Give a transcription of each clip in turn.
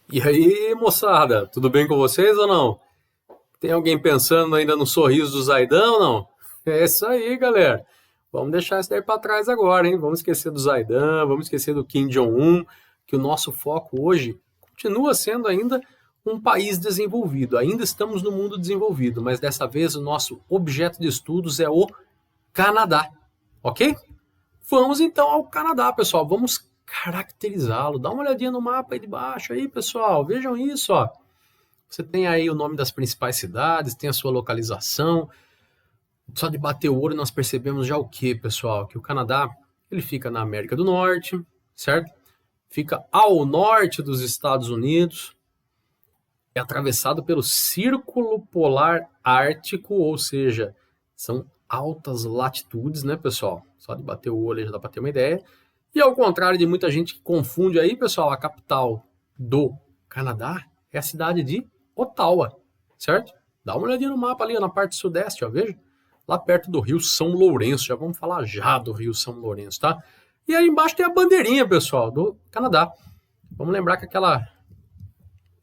E aí, moçada, tudo bem com vocês ou não? Tem alguém pensando ainda no sorriso do Zaidan ou não? É isso aí, galera. Vamos deixar isso daí para trás agora, hein? Vamos esquecer do Zaidan, vamos esquecer do Kim Jong-un, que o nosso foco hoje continua sendo ainda um país desenvolvido. Ainda estamos no mundo desenvolvido, mas dessa vez o nosso objeto de estudos é o Canadá, ok? Vamos então ao Canadá, pessoal. Vamos caracterizá-lo. Dá uma olhadinha no mapa aí de baixo aí, pessoal. Vejam isso, ó. Você tem aí o nome das principais cidades, tem a sua localização. Só de bater o olho nós percebemos já o que, pessoal? Que o Canadá, ele fica na América do Norte, certo? Fica ao norte dos Estados Unidos. É atravessado pelo Círculo Polar Ártico, ou seja, são altas latitudes, né, pessoal? Só de bater o olho já dá para ter uma ideia. E ao contrário de muita gente que confunde aí, pessoal, a capital do Canadá é a cidade de Ottawa, certo? Dá uma olhadinha no mapa ali, ó, na parte sudeste, ó, veja. Lá perto do Rio São Lourenço, já vamos falar já do Rio São Lourenço, tá? E aí embaixo tem a bandeirinha, pessoal, do Canadá. Vamos lembrar que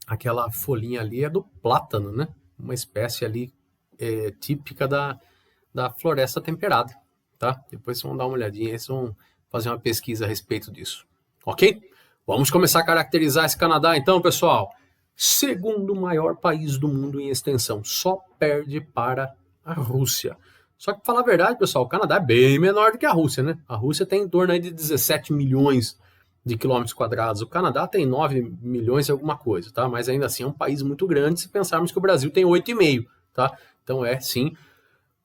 aquela folhinha ali é do plátano, né? Uma espécie ali típica da floresta temperada, tá? Depois vocês vão dar uma olhadinha, vocês vão fazer uma pesquisa a respeito disso, ok? Vamos começar a caracterizar esse Canadá então, pessoal. Segundo maior país do mundo em extensão, só perde para a Rússia. Só que, pra falar a verdade, pessoal, o Canadá é bem menor do que a Rússia, né? A Rússia tem em torno aí de 17 milhões de quilômetros quadrados. O Canadá tem 9 milhões e alguma coisa, tá? Mas ainda assim é um país muito grande se pensarmos que o Brasil tem 8,5, tá? Então é, sim,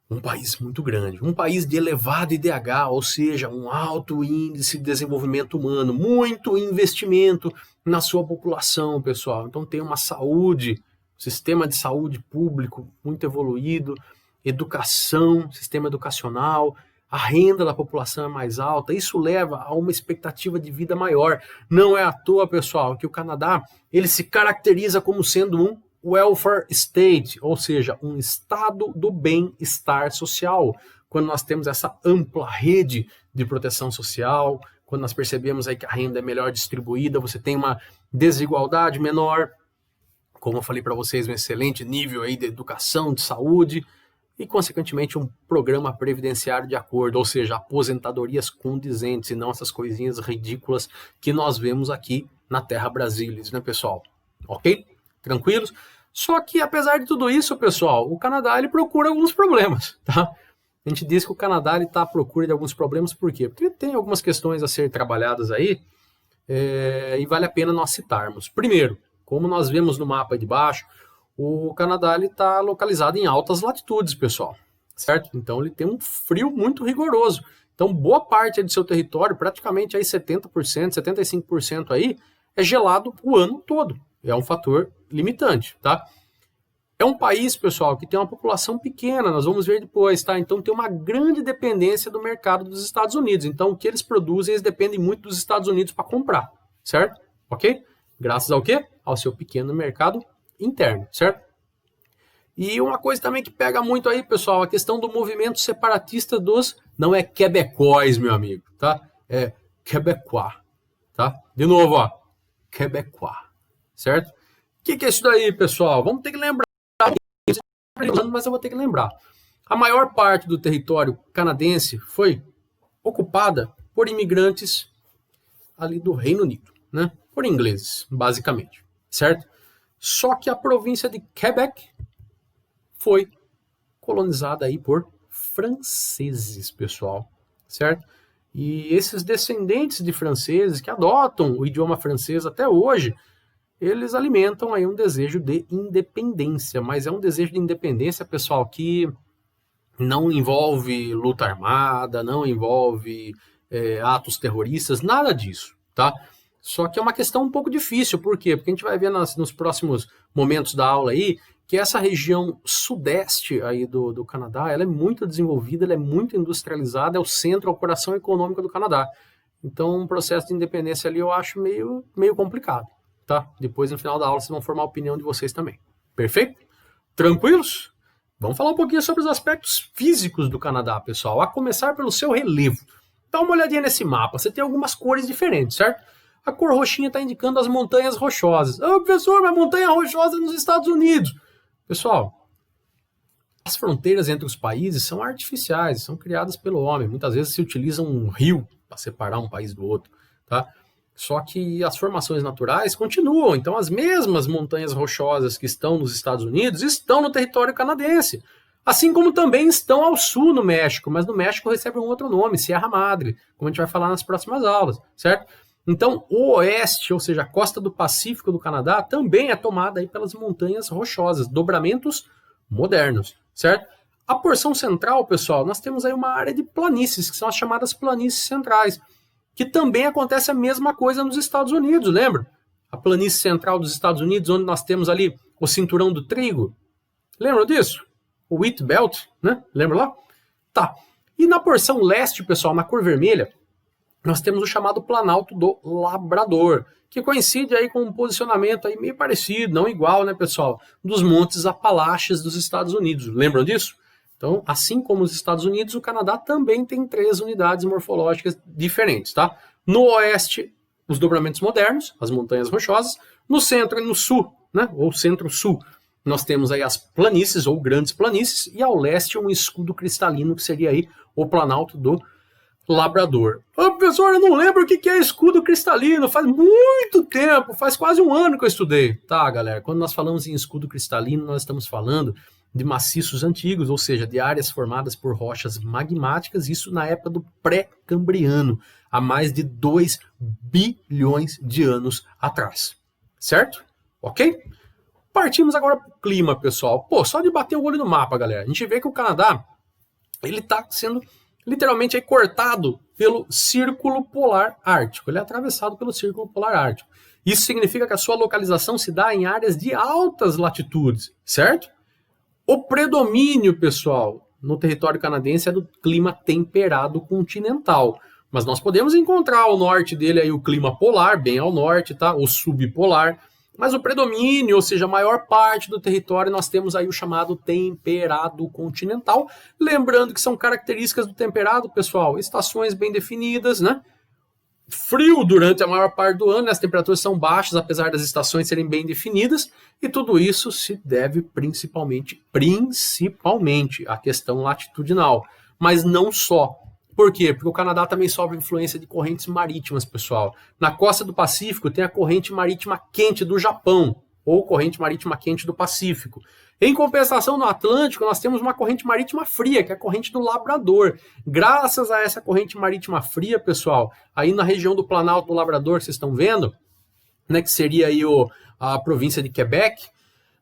um país muito grande, um país de elevado IDH, ou seja, um alto índice de desenvolvimento humano, muito investimento na sua população, pessoal. Então tem uma saúde, sistema de saúde público muito evoluído, educação, sistema educacional, a renda da população é mais alta, isso leva a uma expectativa de vida maior. Não é à toa, pessoal, que o Canadá ele se caracteriza como sendo um welfare state, ou seja, um estado do bem-estar social. Quando nós temos essa ampla rede de proteção social, quando nós percebemos aí que a renda é melhor distribuída, você tem uma desigualdade menor, como eu falei para vocês, um excelente nível aí de educação, de saúde e, consequentemente, um programa previdenciário de acordo, ou seja, aposentadorias condizentes e não essas coisinhas ridículas que nós vemos aqui na Terra Brasilis, né, pessoal? Ok? Tranquilos? Só que, apesar de tudo isso, pessoal, o Canadá ele procura alguns problemas, tá? A gente diz que o Canadá está à procura de alguns problemas, por quê? Porque tem algumas questões a ser trabalhadas aí e vale a pena nós citarmos. Primeiro, como nós vemos no mapa de baixo, o Canadá está localizado em altas latitudes, pessoal, certo? Então ele tem um frio muito rigoroso. Então boa parte do seu território, praticamente aí 70%, 75% aí, é gelado o ano todo. É um fator limitante, tá? É um país, pessoal, que tem uma população pequena, nós vamos ver depois, tá? Então tem uma grande dependência do mercado dos Estados Unidos. Então o que eles produzem, eles dependem muito dos Estados Unidos para comprar, certo? Ok? Graças ao quê? Ao seu pequeno mercado interno, certo? E uma coisa também que pega muito aí, pessoal, a questão do movimento separatista dos... Não é quebecóis, meu amigo, tá? É quebecois, tá? De novo, ó. Quebecois, certo? O que é isso daí, pessoal? Vamos ter que lembrar, mas eu vou ter que lembrar. A maior parte do território canadense foi ocupada por imigrantes ali do Reino Unido, né? Por ingleses, basicamente, certo? Só que a província de Quebec foi colonizada aí por franceses, pessoal, certo? E esses descendentes de franceses que adotam o idioma francês até hoje, eles alimentam aí um desejo de independência, mas é um desejo de independência, pessoal, que não envolve luta armada, não envolve atos terroristas, nada disso, tá? Só que é uma questão um pouco difícil, por quê? Porque a gente vai ver nos próximos momentos da aula aí que essa região sudeste aí do Canadá, ela é muito desenvolvida, ela é muito industrializada, é o centro, é o coração econômico do Canadá. Então, um processo de independência ali eu acho meio complicado, tá? Depois, no final da aula, vocês vão formar a opinião de vocês também. Perfeito? Tranquilos? Vamos falar um pouquinho sobre os aspectos físicos do Canadá, pessoal, a começar pelo seu relevo. Dá uma olhadinha nesse mapa, você tem algumas cores diferentes, certo? A cor roxinha está indicando as montanhas rochosas. Ah, professor, mas montanha rochosa é nos Estados Unidos. Pessoal, as fronteiras entre os países são artificiais, são criadas pelo homem. Muitas vezes se utiliza um rio para separar um país do outro, tá? Só que as formações naturais continuam. Então, as mesmas montanhas rochosas que estão nos Estados Unidos estão no território canadense. Assim como também estão ao sul no México, mas no México recebe um outro nome, Sierra Madre, como a gente vai falar nas próximas aulas, certo? Então, o oeste, ou seja, a costa do Pacífico do Canadá, também é tomada aí pelas montanhas rochosas, dobramentos modernos, certo? A porção central, pessoal, nós temos aí uma área de planícies, que são as chamadas planícies centrais, que também acontece a mesma coisa nos Estados Unidos, lembra? A planície central dos Estados Unidos, onde nós temos ali o cinturão do trigo. Lembram disso? O Wheat Belt, né? Lembra lá? Tá. E na porção leste, pessoal, na cor vermelha, nós temos o chamado Planalto do Labrador, que coincide aí com um posicionamento aí meio parecido, não igual, né, pessoal, dos Montes Apalaches dos Estados Unidos. Lembram disso? Então, assim como os Estados Unidos, o Canadá também tem 3 unidades morfológicas diferentes, tá? No oeste, os dobramentos modernos, as montanhas rochosas. No centro e no sul, né, ou centro-sul, nós temos aí as planícies ou grandes planícies, e ao leste um escudo cristalino, que seria aí o Planalto do Labrador. Ô, professor, eu não lembro o que é escudo cristalino, faz muito tempo, faz quase um ano que eu estudei. Tá, galera, quando nós falamos em escudo cristalino, nós estamos falando de maciços antigos, ou seja, de áreas formadas por rochas magmáticas, isso na época do pré-cambriano, há mais de 2 bilhões de anos atrás. Certo? Ok? Partimos agora para o clima, pessoal. Pô, só de bater o olho no mapa, galera, a gente vê que o Canadá ele está sendo literalmente aí cortado pelo Círculo Polar Ártico. Ele é atravessado pelo Círculo Polar Ártico. Isso significa que a sua localização se dá em áreas de altas latitudes, certo? O predomínio, pessoal, no território canadense é do clima temperado continental. Mas nós podemos encontrar ao norte dele aí o clima polar, bem ao norte, tá? O subpolar. Mas o predomínio, ou seja, a maior parte do território, nós temos aí o chamado temperado continental. Lembrando que são características do temperado, pessoal, estações bem definidas, né? Frio durante a maior parte do ano, né? As temperaturas são baixas, apesar das estações serem bem definidas, e tudo isso se deve principalmente à questão latitudinal, mas não só. Por quê? Porque o Canadá também sofre influência de correntes marítimas, pessoal. Na costa do Pacífico tem a corrente marítima quente do Japão, ou corrente marítima quente do Pacífico. Em compensação, no Atlântico, nós temos uma corrente marítima fria, que é a corrente do Labrador. Graças a essa corrente marítima fria, pessoal, aí na região do Planalto do Labrador, que vocês estão vendo, né, que seria aí a província de Quebec,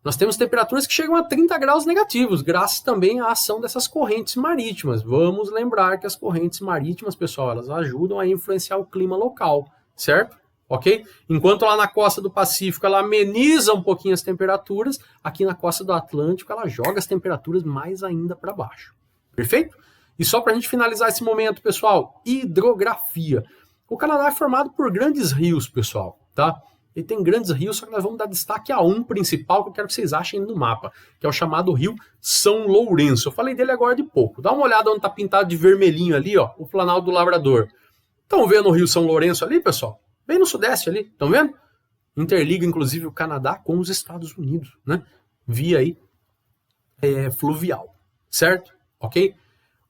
nós temos temperaturas que chegam a 30 graus negativos, graças também à ação dessas correntes marítimas. Vamos lembrar que as correntes marítimas, pessoal, elas ajudam a influenciar o clima local, certo? Ok? Enquanto lá na costa do Pacífico ela ameniza um pouquinho as temperaturas, aqui na costa do Atlântico ela joga as temperaturas mais ainda para baixo. Perfeito? E só para a gente finalizar esse momento, pessoal, hidrografia. O Canadá é formado por grandes rios, pessoal, tá? Ele tem grandes rios, só que nós vamos dar destaque a um principal que eu quero que vocês achem no mapa, que é o chamado Rio São Lourenço. Eu falei dele agora de pouco. Dá uma olhada onde está pintado de vermelhinho ali, ó, o Planalto do Labrador. Estão vendo o Rio São Lourenço ali, pessoal? Bem no sudeste ali, estão vendo? Interliga, inclusive, o Canadá com os Estados Unidos, né? Via aí fluvial, certo? Ok?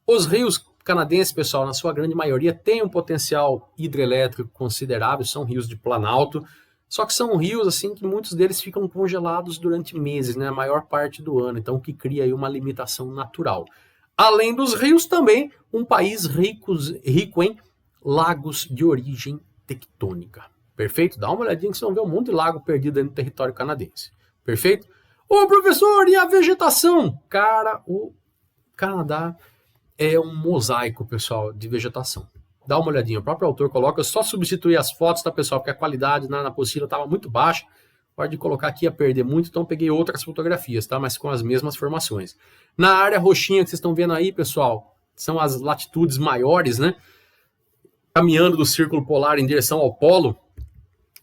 Os rios canadenses, pessoal, na sua grande maioria, têm um potencial hidrelétrico considerável, são rios de planalto, só que são rios, assim, que muitos deles ficam congelados durante meses, né? A maior parte do ano, então que cria aí uma limitação natural. Além dos rios, também um país rico em lagos de origem tectônica. Perfeito? Dá uma olhadinha que vocês vão ver um monte de lago perdido aí no território canadense. Perfeito? Ô, professor, e a vegetação? Cara, o Canadá é um mosaico, pessoal, de vegetação. Dá uma olhadinha. O próprio autor coloca, eu só substituí as fotos, tá, pessoal? Porque a qualidade na apostila estava muito baixa. Pode colocar aqui, ia perder muito, então peguei outras fotografias, tá? Mas com as mesmas formações. Na área roxinha que vocês estão vendo aí, pessoal, são as latitudes maiores, né? Caminhando do círculo polar em direção ao polo,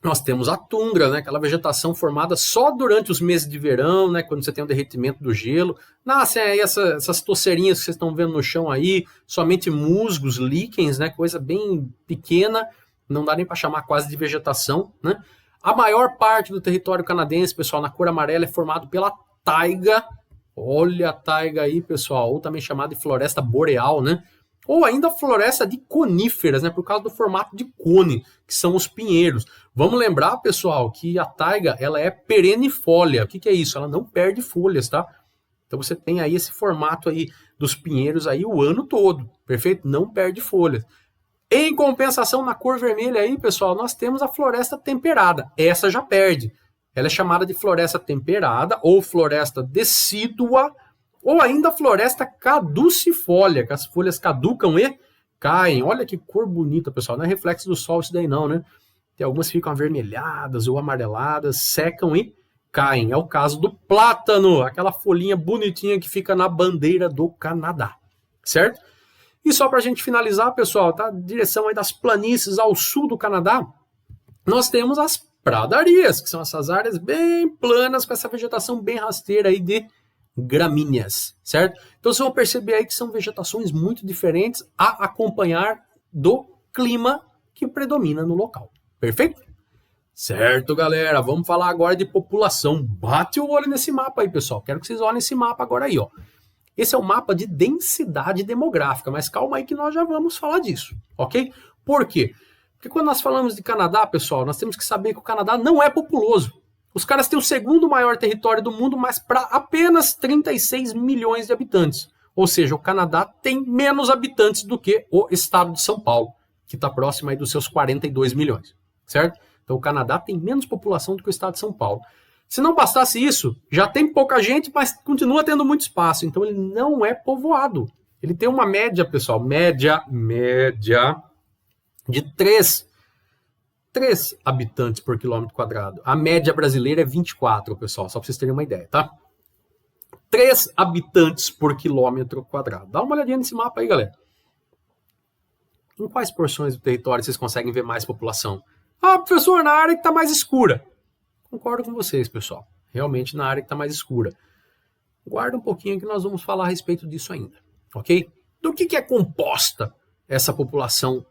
nós temos a tundra, né? Aquela vegetação formada só durante os meses de verão, né? Quando você tem o derretimento do gelo. Nascem aí essas toceirinhas que vocês estão vendo no chão aí, somente musgos, líquens, né? Coisa bem pequena, não dá nem para chamar quase de vegetação, né? A maior parte do território canadense, pessoal, na cor amarela, é formado pela taiga. Olha a taiga aí, pessoal, ou também chamada de floresta boreal, né? Ou ainda floresta de coníferas, né? Por causa do formato de cone, que são os pinheiros. Vamos lembrar, pessoal, que a taiga, ela é perennifólia. O que é isso? Ela não perde folhas, tá? Então você tem aí esse formato aí dos pinheiros aí o ano todo, perfeito? Não perde folhas. Em compensação, na cor vermelha aí, pessoal, nós temos a floresta temperada. Essa já perde. Ela é chamada de floresta temperada ou floresta decídua ou ainda floresta caducifólia, que as folhas caducam e caem. Olha que cor bonita, pessoal. Não é reflexo do sol isso daí não, né? Tem algumas que ficam avermelhadas ou amareladas, secam e caem. É o caso do plátano, aquela folhinha bonitinha que fica na bandeira do Canadá, certo? E só para a gente finalizar, pessoal, tá? Direção aí das planícies ao sul do Canadá, nós temos as pradarias, que são essas áreas bem planas, com essa vegetação bem rasteira aí de gramíneas, certo? Então vocês vão perceber aí que são vegetações muito diferentes a acompanhar do clima que predomina no local, perfeito? Certo, galera, vamos falar agora de população. Bate o olho nesse mapa aí, pessoal, quero que vocês olhem esse mapa agora aí, ó. Esse é o mapa de densidade demográfica, mas calma aí que nós já vamos falar disso, ok? Por quê? Porque quando nós falamos de Canadá, pessoal, nós temos que saber que o Canadá não é populoso. Os caras têm o segundo maior território do mundo, mas para apenas 36 milhões de habitantes. Ou seja, o Canadá tem menos habitantes do que o estado de São Paulo, que está próximo aí dos seus 42 milhões, certo? Então o Canadá tem menos população do que o estado de São Paulo. Se não bastasse isso, já tem pouca gente, mas continua tendo muito espaço. Então ele não é povoado. Ele tem uma média, pessoal, média de 3 habitantes por quilômetro quadrado. A média brasileira é 24, pessoal, só para vocês terem uma ideia, tá? 3 habitantes por quilômetro quadrado. Dá uma olhadinha nesse mapa aí, galera. Em quais porções do território vocês conseguem ver mais população? Ah, professor, na área que está mais escura. Concordo com vocês, pessoal. Realmente na área que está mais escura. Guarda um pouquinho que nós vamos falar a respeito disso ainda, ok? Do que é composta essa população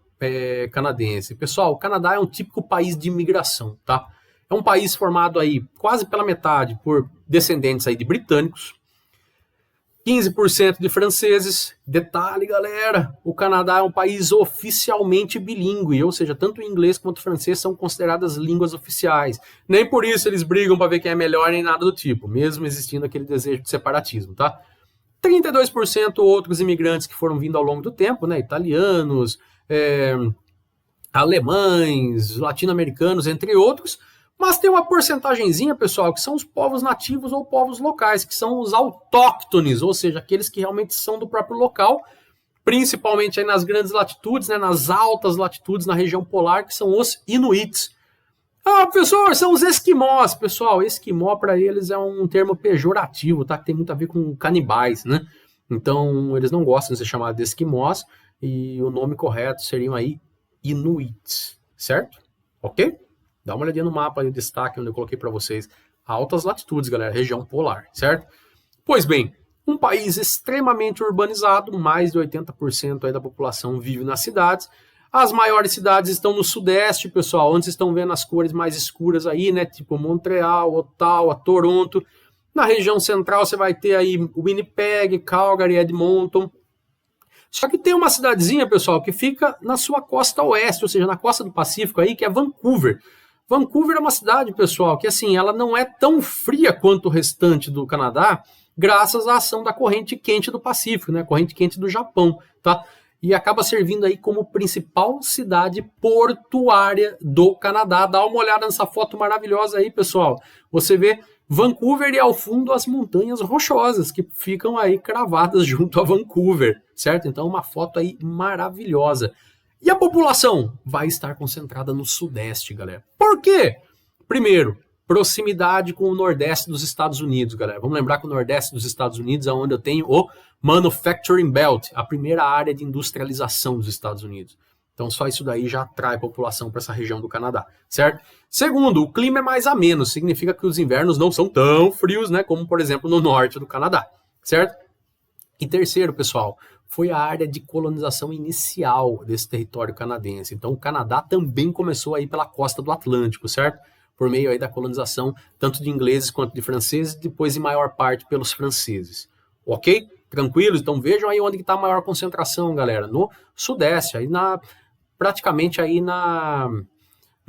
canadense? Pessoal, o Canadá é um típico país de imigração, tá? É um país formado aí quase pela metade por descendentes aí de britânicos, 15% de franceses. Detalhe, galera, o Canadá é um país oficialmente bilíngue, ou seja, tanto o inglês quanto o francês são consideradas línguas oficiais. Nem por isso eles brigam para ver quem é melhor nem nada do tipo, mesmo existindo aquele desejo de separatismo, tá? 32% outros imigrantes que foram vindo ao longo do tempo, né? Italianos, alemães, latino-americanos, entre outros. Mas tem uma porcentagenzinha, pessoal, que são os povos nativos ou povos locais, que são os autóctones, ou seja, aqueles que realmente são do próprio local, principalmente aí nas grandes latitudes, né, nas altas latitudes, na região polar, que são os inuits. Ah, professor, são os esquimós. Pessoal, esquimó para eles é um termo pejorativo, tá? Que tem muito a ver com canibais, né? Então, eles não gostam de ser chamados de esquimós, e o nome correto seriam aí inuits, certo? Ok? Dá uma olhadinha no mapa aí, o destaque onde eu coloquei para vocês. Altas latitudes, galera, região polar, certo? Pois bem, um país extremamente urbanizado, mais de 80% aí da população vive nas cidades. As maiores cidades estão no sudeste, pessoal, onde vocês estão vendo as cores mais escuras aí, né? Tipo Montreal, Ottawa, Toronto. Na região central você vai ter aí Winnipeg, Calgary, Edmonton. Só que tem uma cidadezinha, pessoal, que fica na sua costa oeste, ou seja, na costa do Pacífico aí, que é Vancouver. Vancouver é uma cidade, pessoal, que assim, ela não é tão fria quanto o restante do Canadá, graças à ação da corrente quente do Pacífico, né? Corrente quente do Japão, tá? E acaba servindo aí como principal cidade portuária do Canadá. Dá uma olhada nessa foto maravilhosa aí, pessoal. Você vê Vancouver e ao fundo as montanhas rochosas que ficam aí cravadas junto a Vancouver, certo? Então uma foto aí maravilhosa. E a população vai estar concentrada no sudeste, galera. Por quê? Primeiro, proximidade com o nordeste dos Estados Unidos, galera. Vamos lembrar que o nordeste dos Estados Unidos é onde eu tenho o Manufacturing Belt, a primeira área de industrialização dos Estados Unidos. Então só isso daí já atrai população para essa região do Canadá, certo? Segundo, o clima é mais ameno, significa que os invernos não são tão frios, né, como por exemplo no norte do Canadá, certo? E terceiro, pessoal, foi a área de colonização inicial desse território canadense. Então, o Canadá também começou aí pela costa do Atlântico, certo? Por meio aí da colonização, tanto de ingleses quanto de franceses, depois em maior parte pelos franceses. Ok? Tranquilos? Então, vejam aí onde está a maior concentração, galera. No sudeste, aí praticamente aí na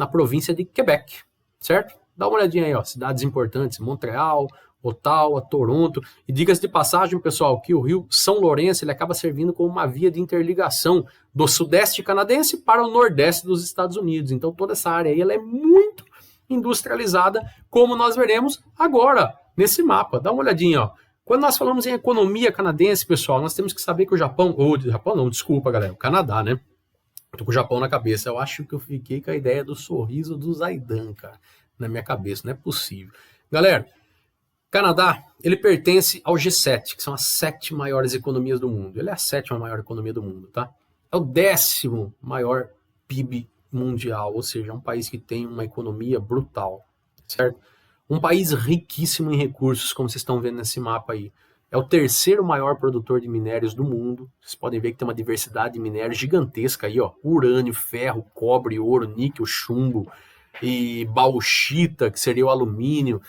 província de Quebec, certo? Dá uma olhadinha aí, ó, cidades importantes, Montreal, Ottawa, Toronto. E diga-se de passagem, pessoal, que o rio São Lourenço ele acaba servindo como uma via de interligação do sudeste canadense para o nordeste dos Estados Unidos. Então toda essa área aí ela é muito industrializada, como nós veremos agora nesse mapa. Dá uma olhadinha, ó. Quando nós falamos em economia canadense, pessoal, nós temos que saber que o Japão, desculpa, galera, o Canadá, né? Tô com o Japão na cabeça. Eu acho que eu fiquei com a ideia do sorriso do Zaidan, cara, na minha cabeça. Não é possível. Galera, Canadá, ele pertence ao G7, que são as 7 maiores economias do mundo. Ele é a 7ª maior economia do mundo, tá? É o 10º maior PIB mundial, ou seja, é um país que tem uma economia brutal, certo? Um país riquíssimo em recursos, como vocês estão vendo nesse mapa aí. É o 3º maior produtor de minérios do mundo. Vocês podem ver que tem uma diversidade de minérios gigantesca aí, ó. Urânio, ferro, cobre, ouro, níquel, chumbo e bauxita, que seria o alumínio.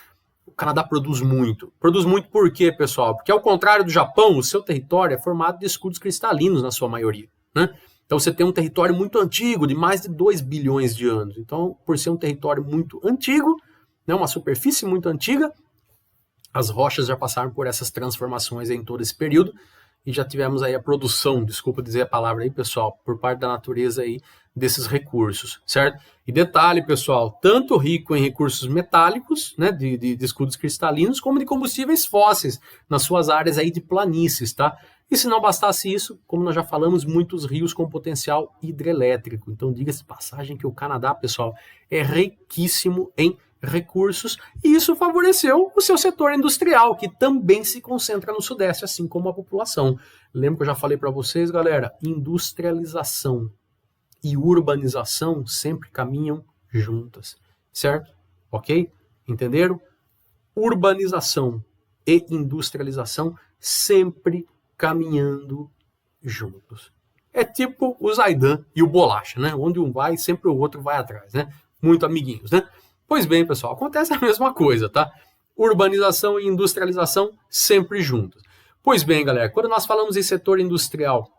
O Canadá produz muito. Produz muito por quê, pessoal? Porque ao contrário do Japão, o seu território é formado de escudos cristalinos na sua maioria, né? Então você tem um território muito antigo, de mais de 2 bilhões de anos. Então, por ser um território muito antigo, né, uma superfície muito antiga, as rochas já passaram por essas transformações em todo esse período e já tivemos aí a produção, desculpa dizer a palavra aí, pessoal, por parte da natureza aí desses recursos, certo? E detalhe, pessoal, tanto rico em recursos metálicos, né, de escudos cristalinos, como de combustíveis fósseis nas suas áreas aí de planícies, tá? E se não bastasse isso, como nós já falamos, muitos rios com potencial hidrelétrico. Então, diga-se de passagem que o Canadá, pessoal, é riquíssimo em recursos e isso favoreceu o seu setor industrial, que também se concentra no sudeste, assim como a população. Lembra que eu já falei para vocês, galera? Industrialização e urbanização sempre caminham juntas, certo? Ok? Entenderam? Urbanização e industrialização sempre caminhando juntos. É tipo o Zaidan e o Bolacha, né? Onde um vai, sempre o outro vai atrás, né? Muito amiguinhos, né? Pois bem, pessoal, acontece a mesma coisa, tá? Urbanização e industrialização sempre juntos. Pois bem, galera, quando nós falamos em setor industrial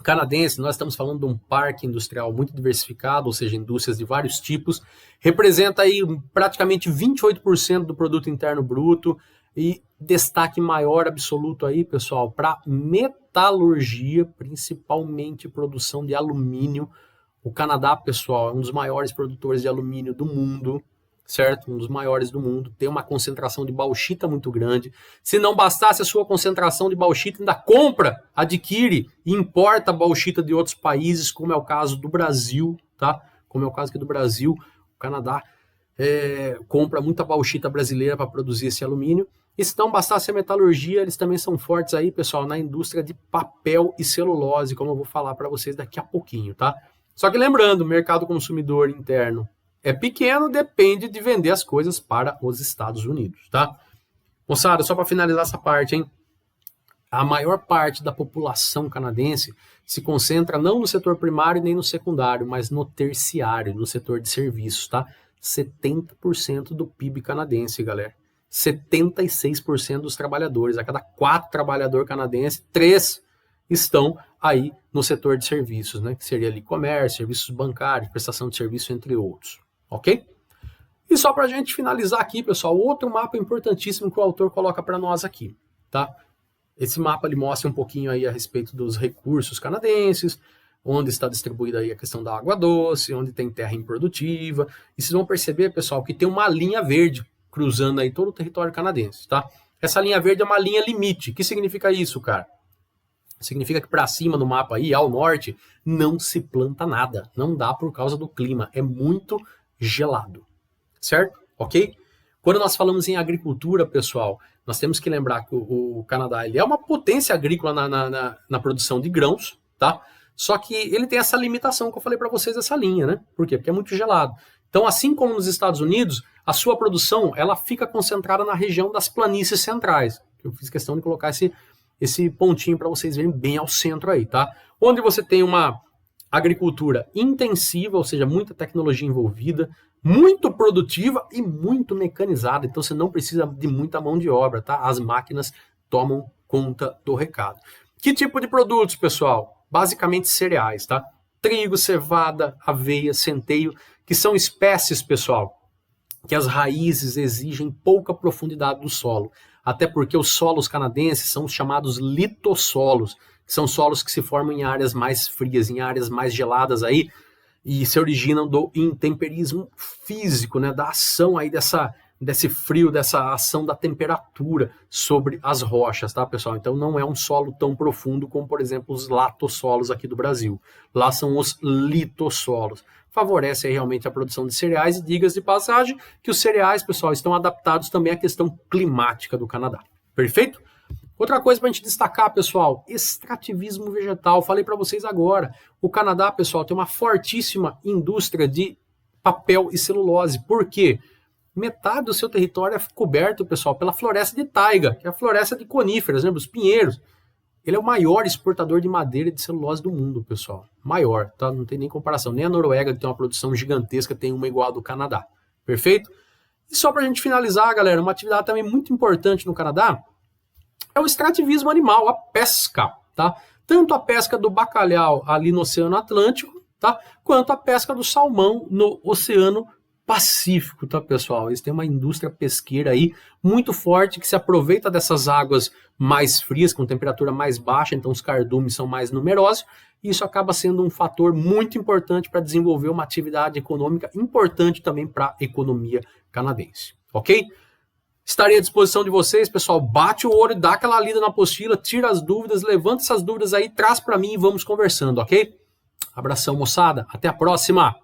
canadense, nós estamos falando de um parque industrial muito diversificado, ou seja, indústrias de vários tipos, representa aí praticamente 28% do produto interno bruto e destaque maior absoluto aí, pessoal, para metalurgia, principalmente produção de alumínio. O Canadá, pessoal, é um dos maiores produtores de alumínio do mundo, certo? Um dos maiores do mundo. Tem uma concentração de bauxita muito grande. Se não bastasse a sua concentração de bauxita, ainda compra, adquire e importa bauxita de outros países, como é o caso do Brasil, tá? Como é o caso aqui do Brasil. O Canadá compra muita bauxita brasileira para produzir esse alumínio. E se não bastasse a metalurgia, eles também são fortes aí, pessoal, na indústria de papel e celulose, como eu vou falar para vocês daqui a pouquinho, tá? Só que lembrando, o mercado consumidor interno é pequeno, depende de vender as coisas para os Estados Unidos, tá? Moçada, só para finalizar essa parte, hein? A maior parte da população canadense se concentra não no setor primário nem no secundário, mas no terciário, no setor de serviços, tá? 70% do PIB canadense, galera. 76% dos trabalhadores. A cada 4 trabalhadores canadenses, 3 estão aí no setor de serviços, né? Que seria ali comércio, serviços bancários, prestação de serviço, entre outros. Ok? E só para a gente finalizar aqui, pessoal, outro mapa importantíssimo que o autor coloca para nós aqui, tá? Esse mapa ele mostra um pouquinho aí a respeito dos recursos canadenses, onde está distribuída aí a questão da água doce, onde tem terra improdutiva. E vocês vão perceber, pessoal, que tem uma linha verde cruzando aí todo o território canadense, tá? Essa linha verde é uma linha limite. O que significa isso, cara? Significa que para cima no mapa aí, ao norte, não se planta nada. Não dá por causa do clima. É muito gelado. Certo? Ok? Quando nós falamos em agricultura, pessoal, nós temos que lembrar que o Canadá ele é uma potência agrícola na produção de grãos, tá? Só que ele tem essa limitação que eu falei para vocês, essa linha, né? Por quê? Porque é muito gelado. Então, assim como nos Estados Unidos, a sua produção ela fica concentrada na região das planícies centrais. Eu fiz questão de colocar esse pontinho para vocês verem bem ao centro aí, tá? Onde você tem uma agricultura intensiva, ou seja, muita tecnologia envolvida, muito produtiva e muito mecanizada, então você não precisa de muita mão de obra, tá? As máquinas tomam conta do recado. Que tipo de produtos, pessoal? Basicamente cereais, tá? Trigo, cevada, aveia, centeio, que são espécies, pessoal, que as raízes exigem pouca profundidade do solo, até porque os solos canadenses são os chamados litossolos, que são solos que se formam em áreas mais frias, em áreas mais geladas aí, e se originam do intemperismo físico, né, da ação aí desse frio, dessa ação da temperatura sobre as rochas, tá, pessoal? Então não é um solo tão profundo como, por exemplo, os latossolos aqui do Brasil. Lá são os litossolos. Favorece aí realmente a produção de cereais, e diga-se de passagem que os cereais, pessoal, estão adaptados também à questão climática do Canadá. Perfeito? Outra coisa para a gente destacar, pessoal, extrativismo vegetal. Falei para vocês agora, o Canadá, pessoal, tem uma fortíssima indústria de papel e celulose. Por quê? Metade do seu território é coberto, pessoal, pela floresta de taiga, que é a floresta de coníferas, né, os pinheiros. Ele é o maior exportador de madeira e de celulose do mundo, pessoal. Maior, tá? Não tem nem comparação. Nem a Noruega, que tem uma produção gigantesca, tem uma igual ao do Canadá. Perfeito? E só para a gente finalizar, galera, uma atividade também muito importante no Canadá é o extrativismo animal, a pesca, tá? Tanto a pesca do bacalhau ali no Oceano Atlântico, tá? Quanto a pesca do salmão no Oceano Pacífico, tá, pessoal? Eles têm uma indústria pesqueira aí muito forte que se aproveita dessas águas mais frias, com temperatura mais baixa, então os cardumes são mais numerosos, e isso acaba sendo um fator muito importante para desenvolver uma atividade econômica importante também para a economia canadense, ok? Estarei à disposição de vocês, pessoal. Bate o olho, dá aquela lida na apostila, tira as dúvidas, levanta essas dúvidas aí, traz para mim e vamos conversando, ok? Abração, moçada. Até a próxima!